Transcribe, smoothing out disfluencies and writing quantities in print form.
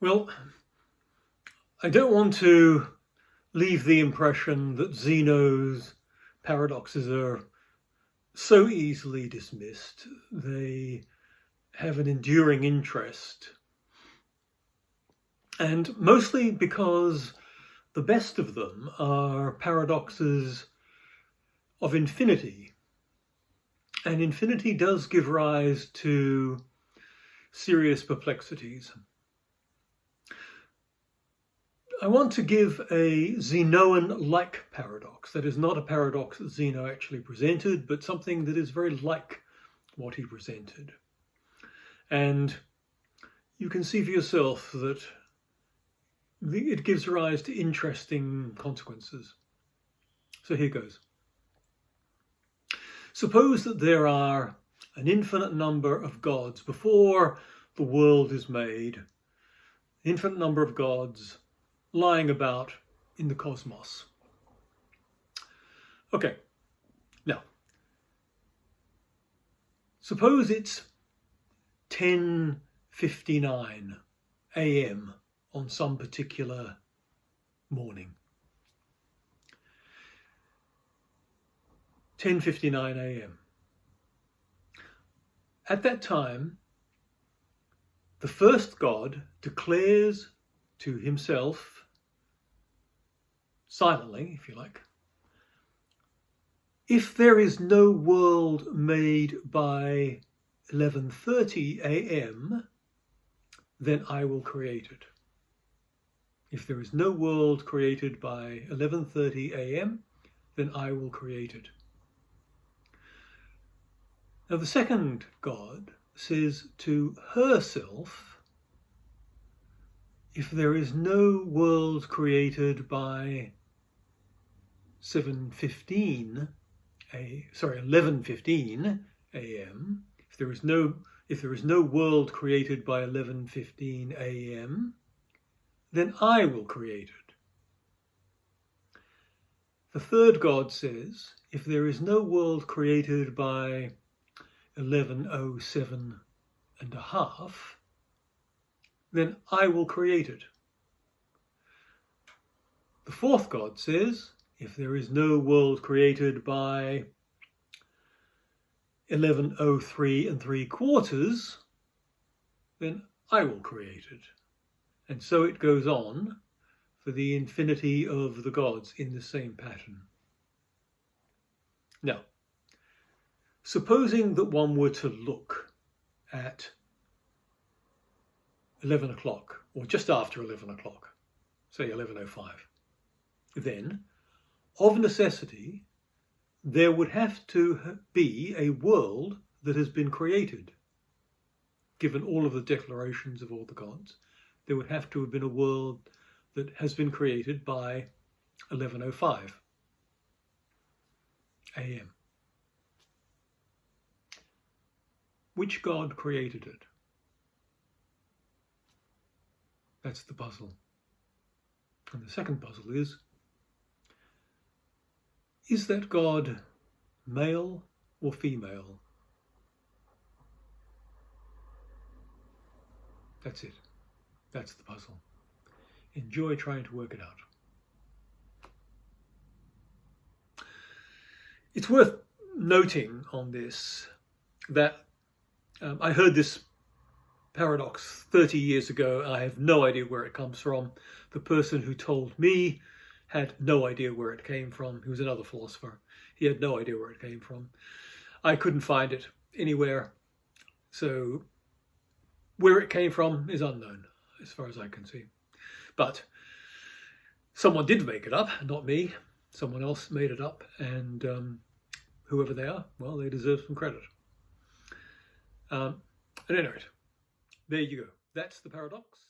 Well, I don't want to leave the impression that Zeno's paradoxes are so easily dismissed. They have an enduring interest, and mostly because the best of them are paradoxes of infinity. And infinity does give rise to serious perplexities. I want to give a Zeno-like paradox. That is not a paradox that Zeno actually presented, but something that is very like what he presented. And you can see for yourself that it gives rise to interesting consequences. So here goes. Suppose that there are an infinite number of gods before the world is made, infinite number of gods lying about in the cosmos. Okay, now, suppose it's 10:59 a.m. on some particular morning. 10:59 a.m. At that time, the first god declares to himself, silently, if you like, if there is no world made by 11:30 a.m., then I will create it. If there is no world created by 11:30 a.m., then I will create it. Now the second god says to herself, if there is no world created by 11:15 a.m., if there is no world created by 11:15 a.m., then I will create it. The third god says, if there is no world created by 11:07 and a half, then I will create it. The fourth god says, if there is no world created by 11:03 and 3/4, then I will create it. And so it goes on for the infinity of the gods in the same pattern. Now, supposing that one were to look at 11 o'clock, or just after 11 o'clock, say 11:05, then, of necessity, there would have to be a world that has been created. Given all of the declarations of all the gods, there would have to have been a world that has been created by 11:05 a.m. Which god created it? That's the puzzle. And the second puzzle is that god male or female? That's it. That's the puzzle. Enjoy trying to work it out. It's worth noting on this that I heard this paradox 30 years ago. I have no idea where it comes from. The person who told me had no idea where it came from. He was another philosopher. He had no idea where it came from. I couldn't find it anywhere. So where it came from is unknown, as far as I can see. But someone did make it up, not me. Someone else made it up, and whoever they are, well, they deserve some credit. At any rate, there you go. That's the paradox.